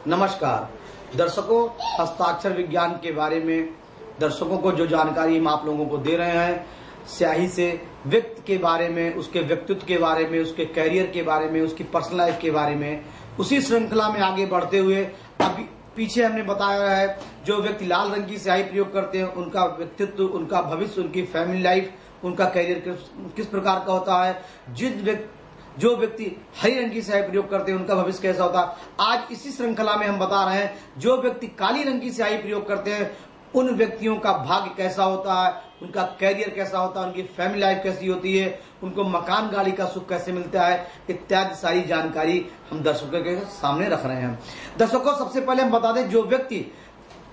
नमस्कार दर्शकों, हस्ताक्षर विज्ञान के बारे में दर्शकों को जो जानकारी हम आप लोगों को दे रहे हैं, स्याही से व्यक्ति के बारे में, उसके व्यक्तित्व के बारे में, उसके कैरियर के बारे में, उसकी पर्सनल लाइफ के बारे में, उसी श्रृंखला में आगे बढ़ते हुए अभी पीछे हमने बताया है जो व्यक्ति लाल रंग की स्याही प्रयोग करते हैं उनका व्यक्तित्व, उनका भविष्य, उनकी फैमिली लाइफ, उनका कैरियर किस प्रकार का होता है। जो व्यक्ति हरी रंग की स्याही प्रयोग करते हैं उनका भविष्य कैसा होता है। आज इसी श्रृंखला में हम बता रहे हैं जो व्यक्ति काली रंग की स्याही प्रयोग करते हैं उन व्यक्तियों का भाग्य कैसा होता है, उनका कैरियर कैसा होता है, उनकी फैमिली लाइफ कैसी होती है, उनको मकान गाड़ी का सुख कैसे मिलता है, इत्यादि सारी जानकारी हम दर्शकों के सामने रख रहे हैं। दर्शकों, सबसे पहले हम बता दें जो व्यक्ति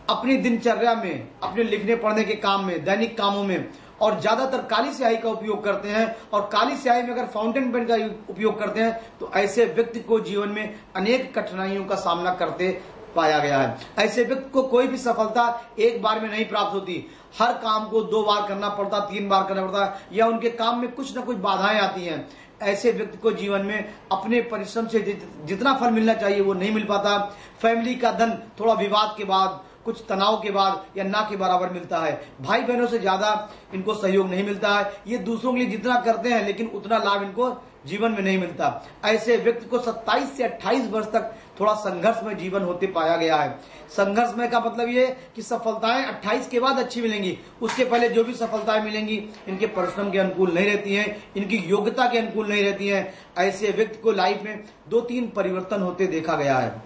अपनी दिनचर्या में, अपने लिखने पढ़ने के काम में, दैनिक कामों में और ज्यादातर काली स्याही का उपयोग करते हैं और काली स्याही में अगर फाउंटेन पेन का उपयोग करते हैं तो ऐसे व्यक्ति को जीवन में अनेक कठिनाइयों का सामना करते पाया गया है। ऐसे व्यक्ति को कोई भी सफलता एक बार में नहीं प्राप्त होती, हर काम को 2 बार करना पड़ता, 3 बार करना पड़ता, या उनके काम में कुछ न कुछ बाधाएं आती हैं। ऐसे व्यक्ति को जीवन में अपने परिश्रम से जितना फल मिलना चाहिए वो नहीं मिल पाता। फैमिली का धन थोड़ा विवाद के बाद, कुछ तनाव के बाद या ना के बराबर मिलता है। भाई बहनों से ज्यादा इनको सहयोग नहीं मिलता है। ये दूसरों के लिए जितना करते हैं लेकिन उतना लाभ इनको जीवन में नहीं मिलता। ऐसे व्यक्ति को 27 से 28 वर्ष तक थोड़ा संघर्ष में जीवन होते पाया गया है। संघर्ष में का मतलब ये कि सफलताएं 28 के बाद अच्छी मिलेंगी, उसके पहले जो भी सफलताएं मिलेंगी इनके परिश्रम के अनुकूल नहीं रहती हैं, इनकी योग्यता के अनुकूल नहीं रहती हैं। ऐसे व्यक्ति को लाइफ में 2-3 परिवर्तन होते देखा गया है।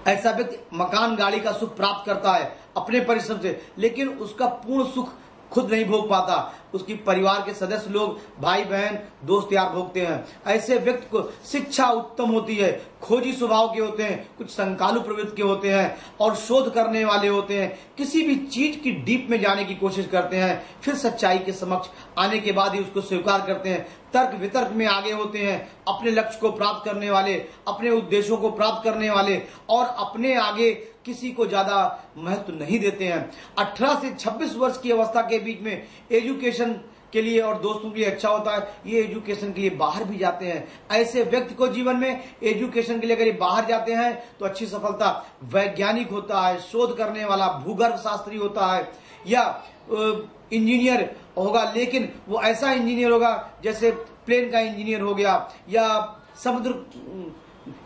ऐसा व्यक्ति मकान गाड़ी का सुख प्राप्त करता है अपने परिश्रम से, लेकिन उसका पूर्ण सुख खुद नहीं भोग पाता, उसकी परिवार के सदस्य लोग, भाई बहन, दोस्त यार भोगते हैं। ऐसे व्यक्ति को शिक्षा उत्तम होती है, खोजी स्वभाव के होते हैं, कुछ संकालु प्रवृत्ति के होते हैं और शोध करने वाले होते हैं, किसी भी चीज की डीप में जाने की कोशिश करते हैं, फिर सच्चाई के समक्ष आने के बाद ही उसको स्वीकार करते हैं। तर्क वितर्क में आगे होते हैं, अपने लक्ष्य को प्राप्त करने वाले, अपने उद्देश्यों को प्राप्त करने वाले और अपने आगे किसी को ज्यादा महत्व नहीं देते हैं। 18 से 26 वर्ष की अवस्था के बीच में एजुकेशन के लिए और दोस्तों के लिए अच्छा होता है, ये एजुकेशन के लिए बाहर भी जाते हैं। ऐसे व्यक्ति को जीवन में एजुकेशन के लिए अगर ये बाहर जाते हैं तो अच्छी सफलता, वैज्ञानिक होता है, शोध करने वाला, भूगर्भ शास्त्री होता है या इंजीनियर होगा, लेकिन वो ऐसा इंजीनियर होगा जैसे प्लेन का इंजीनियर हो गया या समुद्र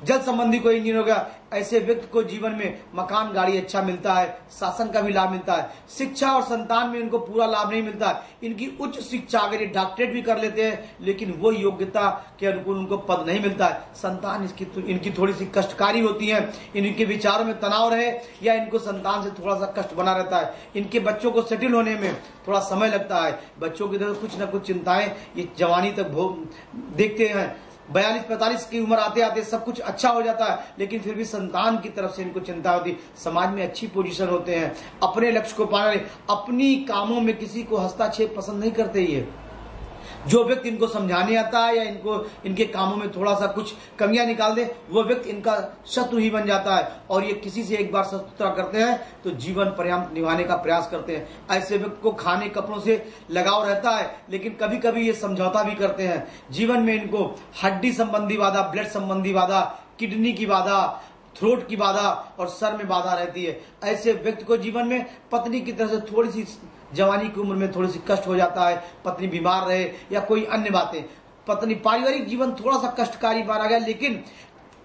जल संबंधी कोई इंजीनियर हो गया। ऐसे व्यक्ति को जीवन में मकान गाड़ी अच्छा मिलता है, शासन का भी लाभ मिलता है। शिक्षा और संतान में इनको पूरा लाभ नहीं मिलता। इनकी उच्च शिक्षा अगर ये डॉक्टरेट भी कर लेते हैं लेकिन वो योग्यता के अनुकूल उनको पद नहीं मिलता है। संतान इनकी थोड़ी सी कष्टकारी होती है, इनके विचारों में तनाव रहे या इनको संतान से थोड़ा सा कष्ट बना रहता है। इनके बच्चों को सेटल होने में थोड़ा समय लगता है। बच्चों की तरफ कुछ न कुछ चिंताएं ये जवानी तक देखते हैं। 42-45 की उम्र आते आते सब कुछ अच्छा हो जाता है लेकिन फिर भी संतान की तरफ से इनको चिंता होती। समाज में अच्छी पोजीशन होते हैं, अपने लक्ष्य को पाने, अपनी कामों में किसी को हस्तक्षेप पसंद नहीं करते। ये जो व्यक्ति इनको समझाने आता है या इनके कामों में थोड़ा सा कुछ कमियां निकाल दे, वो व्यक्ति इनका शत्रु ही बन जाता है और ये किसी से एक बार शत्रुता करते हैं तो जीवन पर्यंत निभाने का प्रयास करते हैं। ऐसे व्यक्ति को खाने कपड़ों से लगाव रहता है लेकिन कभी कभी ये समझौता भी करते हैं। जीवन में इनको हड्डी संबंधी बाधा, ब्लड संबंधी बाधा, किडनी की बाधा, थ्रोट की बाधा और सर में बाधा रहती है। ऐसे व्यक्ति को जीवन में पत्नी की तरफ से थोड़ी सी जवानी की उम्र में थोड़ी सी कष्ट हो जाता है, पत्नी बीमार रहे या कोई अन्य बातें, पत्नी पारिवारिक जीवन थोड़ा सा कष्टकारी माना गया, लेकिन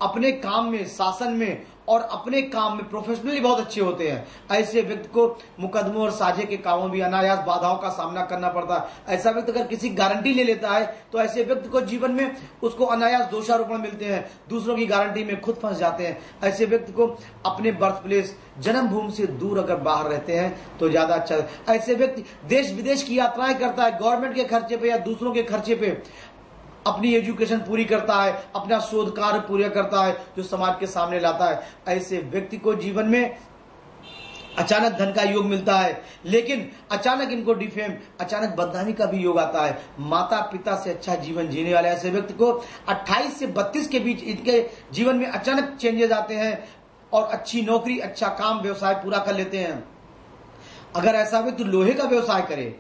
अपने काम में, शासन में और अपने काम में प्रोफेशनली बहुत अच्छे होते हैं। ऐसे व्यक्ति को मुकदमों और साझे के कामों में अनायास बाधाओं का सामना करना पड़ता है। ऐसा व्यक्ति अगर किसी गारंटी ले लेता है तो ऐसे व्यक्ति को जीवन में उसको अनायास दोषारोपण मिलते हैं, दूसरों की गारंटी में खुद फंस जाते हैं। ऐसे व्यक्ति को अपने बर्थ प्लेस, जन्मभूमि से दूर अगर बाहर रहते हैं तो ज्यादा अच्छा है। ऐसे व्यक्ति देश विदेश की यात्राएं करता है, गवर्नमेंट के खर्चे पे या दूसरों के खर्चे पे अपनी एजुकेशन पूरी करता है, अपना शोध कार्य पूरा करता है जो समाज के सामने लाता है। ऐसे व्यक्ति को जीवन में अचानक धन का योग मिलता है लेकिन अचानक इनको डिफेम, अचानक बदनामी का भी योग आता है। माता पिता से अच्छा जीवन जीने वाले ऐसे व्यक्ति को 28 से 32 के बीच इनके जीवन में अचानक चेंजेस आते हैं और अच्छी नौकरी, अच्छा काम, व्यवसाय पूरा कर लेते हैं। अगर ऐसा व्यक्ति लोहे का व्यवसाय करे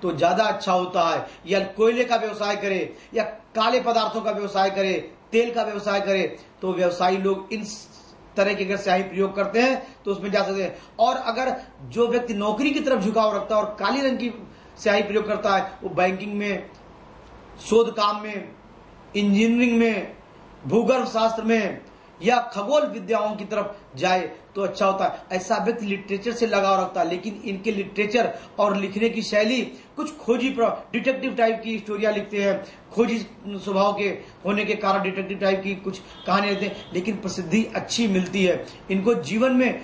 तो ज्यादा अच्छा होता है, या कोयले का व्यवसाय करे या काले पदार्थों का व्यवसाय करे, तेल का व्यवसाय करे, तो व्यवसायी लोग इन तरह की अगर स्याही प्रयोग करते हैं तो उसमें जा सकते हैं। और अगर जो व्यक्ति नौकरी की तरफ झुकाव रखता है और काली रंग की स्याही प्रयोग करता है, वो बैंकिंग में, शोध काम में, इंजीनियरिंग में, भूगर्भ शास्त्र में या खगोल विद्याओं की तरफ जाए तो अच्छा होता है। ऐसा व्यक्ति लिटरेचर से लगाव रखता है, लेकिन इनके लिटरेचर और लिखने की शैली कुछ खोजी डिटेक्टिव टाइप की स्टोरियां लिखते हैं, खोजी स्वभाव के होने के कारण डिटेक्टिव टाइप की कुछ कहानियां लिखते हैं, लेकिन प्रसिद्धि अच्छी मिलती है। इनको जीवन में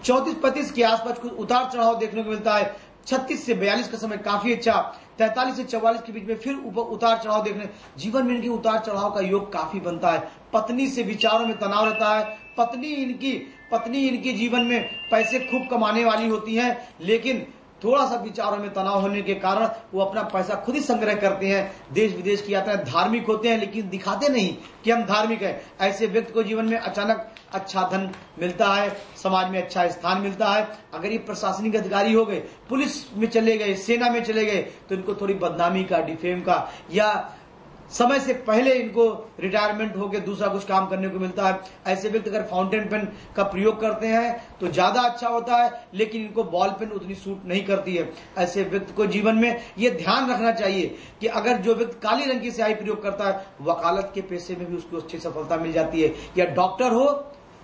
34-35 के आसपास कुछ उतार चढ़ाव देखने को मिलता है। 36 से 42 का समय काफी अच्छा, 43 से 44 के बीच में फिर उतार चढ़ाव देखने, जीवन में इनके उतार चढ़ाव का योग काफी बनता है। पत्नी से विचारों में तनाव रहता है। पत्नी इनके जीवन में पैसे खूब कमाने वाली होती है, लेकिन थोड़ा सा विचारों में तनाव होने के कारण वो अपना पैसा खुद ही संग्रह करते हैं। देश विदेश की यात्राएं, धार्मिक होते हैं लेकिन दिखाते नहीं कि हम धार्मिक हैं। ऐसे व्यक्ति को जीवन में अचानक अच्छा धन मिलता है, समाज में अच्छा स्थान मिलता है। अगर ये प्रशासनिक अधिकारी हो गए, पुलिस में चले गए, सेना में चले गए, तो इनको थोड़ी बदनामी का, डिफेम का, या समय से पहले इनको रिटायरमेंट होकर दूसरा कुछ काम करने को मिलता है। ऐसे व्यक्ति अगर फाउंटेन पेन का प्रयोग करते हैं तो ज्यादा अच्छा होता है, लेकिन इनको बॉल पेन उतनी सूट नहीं करती है। ऐसे व्यक्ति को जीवन में ये ध्यान रखना चाहिए कि अगर जो व्यक्ति काली रंग की स्याही प्रयोग करता है, वकालत के पेशे में भी उसको अच्छी सफलता मिल जाती है। या डॉक्टर हो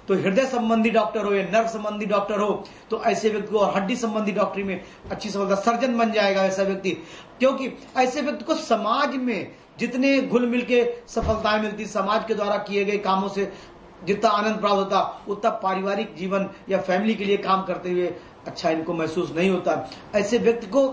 तो हृदय संबंधी डॉक्टर हो या नर्व संबंधी डॉक्टर हो तो ऐसे व्यक्ति को, और हड्डी संबंधी डॉक्टरी में अच्छी सफलता, सर्जन बन जाएगा ऐसा व्यक्ति। क्योंकि ऐसे व्यक्ति को समाज में जितने घुल मिल के सफलताएं मिलती, समाज के द्वारा किए गए कामों से जितना आनंद प्राप्त होता, उतना पारिवारिक जीवन या फैमिली के लिए काम करते हुए अच्छा इनको महसूस नहीं होता। ऐसे व्यक्ति को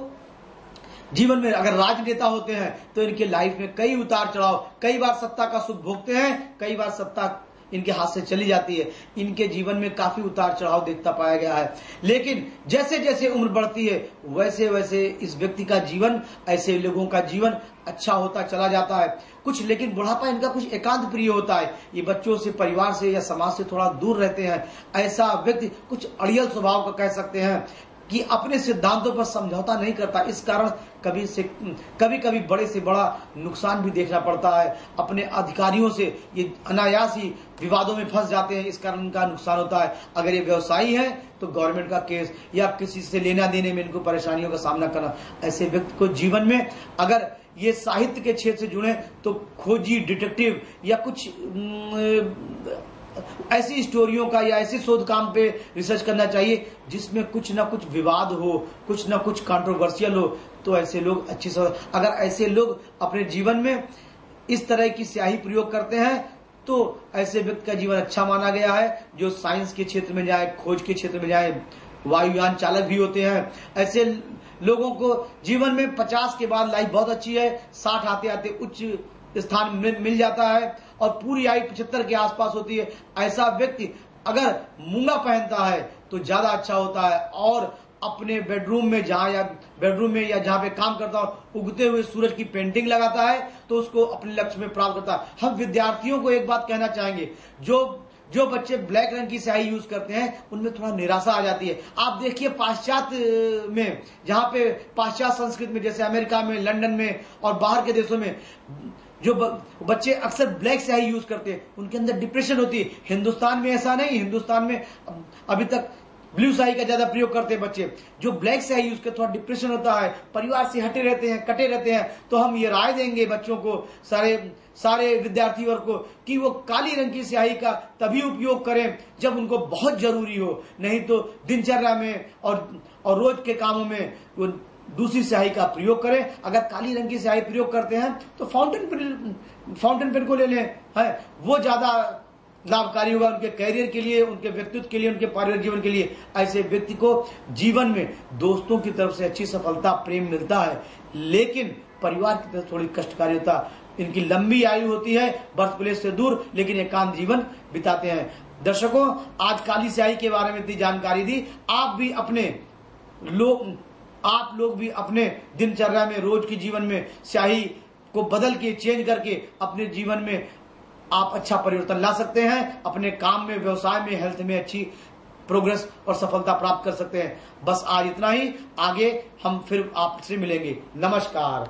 जीवन में अगर राजनेता होते हैं तो इनके लाइफ में कई उतार चढ़ाव, कई बार सत्ता का सुख भोगते हैं, कई बार सत्ता इनके हाथ से चली जाती है। इनके जीवन में काफी उतार चढ़ाव देखता पाया गया है, लेकिन जैसे जैसे उम्र बढ़ती है वैसे वैसे इस व्यक्ति का जीवन, ऐसे लोगों का जीवन अच्छा होता चला जाता है। कुछ लेकिन बुढ़ापा इनका कुछ एकांत प्रिय होता है, ये बच्चों से, परिवार से या समाज से थोड़ा दूर रहते हैं। ऐसा व्यक्ति कुछ अड़ियल स्वभाव का कह सकते हैं कि अपने सिद्धांतों पर समझौता नहीं करता। इस कारण कभी कभी बड़े से बड़ा नुकसान भी देखना पड़ता है। अपने अधिकारियों से ये अनायास ही विवादों में फंस जाते हैं, इस कारण उनका नुकसान होता है। अगर ये व्यवसायी है तो गवर्नमेंट का केस या किसी से लेना देने में इनको परेशानियों का सामना करना। ऐसे व्यक्ति को जीवन में अगर ये साहित्य के क्षेत्र से जुड़े तो खोजी, डिटेक्टिव या कुछ ऐसी स्टोरियों का या ऐसे शोध काम पे रिसर्च करना चाहिए जिसमें कुछ ना कुछ विवाद हो, कुछ ना कुछ कंट्रोवर्शियल हो, तो ऐसे लोग अच्छी अगर ऐसे लोग अपने जीवन में इस तरह की स्याही प्रयोग करते हैं तो ऐसे व्यक्ति का जीवन अच्छा माना गया है। जो साइंस के क्षेत्र में जाए, खोज के क्षेत्र में जाए, वायुयान चालक भी होते हैं। ऐसे लोगों को जीवन में 50 के बाद लाइफ बहुत अच्छी है, 60 आते आते उच्च स्थान मिल जाता है और पूरी आयु 75 के आसपास होती है। ऐसा व्यक्ति अगर मूंगा पहनता है तो ज्यादा अच्छा होता है और अपने बेडरूम में या जहां पे काम करता हो उगते हुए सूरज की पेंटिंग लगाता है तो उसको अपने लक्ष्य में प्राप्त करता है। हम विद्यार्थियों को एक बात कहना चाहेंगे, जो बच्चे ब्लैक रंग की स्याही यूज करते हैं उनमें थोड़ा निराशा आ जाती है। आप देखिए पाश्चात्य में, जहां पे पाश्चात्य संस्कृति में, जैसे अमेरिका में, लंदन में और बाहर के देशों में जो बच्चे अक्सर ब्लैक स्याही यूज करते हैं उनके अंदर डिप्रेशन होती है। हिंदुस्तान में ऐसा नहीं, हिंदुस्तान में अभी तक ब्लू स्याही का ज्यादा प्रयोग करते हैं बच्चे। जो ब्लैक स्याही यूज करते थोड़ा डिप्रेशन होता है, परिवार से हटे रहते हैं, कटे रहते हैं। तो हम ये राय देंगे बच्चों को, सारे विद्यार्थी वर्ग को, कि वो काली रंग की स्याही का तभी उपयोग करें जब उनको बहुत जरूरी हो, नहीं तो दिनचर्या में और रोज के कामों में वो दूसरी स्याही का प्रयोग करें। अगर काली रंग की स्याही प्रयोग करते हैं तो फाउंटेन पेन को ले लें, है वो ज्यादा लाभकारी होगा उनके कैरियर के लिए, उनके व्यक्तित्व के लिए, उनके पारिवारिक जीवन के लिए। ऐसे व्यक्ति को जीवन में दोस्तों की तरफ से अच्छी सफलता, प्रेम मिलता है, लेकिन परिवार की तरफ थोड़ी कष्टकारी होता है। इनकी लंबी आयु होती है, बर्थ प्लेस से दूर, लेकिन एकांत जीवन बिताते हैं। दर्शकों, आज काली स्याही के बारे में इतनी जानकारी दी। आप लोग भी अपने दिनचर्या में, रोज के जीवन में स्याही को बदल के, चेंज करके अपने जीवन में आप अच्छा परिवर्तन ला सकते हैं। अपने काम में, व्यवसाय में, हेल्थ में अच्छी प्रोग्रेस और सफलता प्राप्त कर सकते हैं। बस आज इतना ही, आगे हम फिर आपसे मिलेंगे। नमस्कार।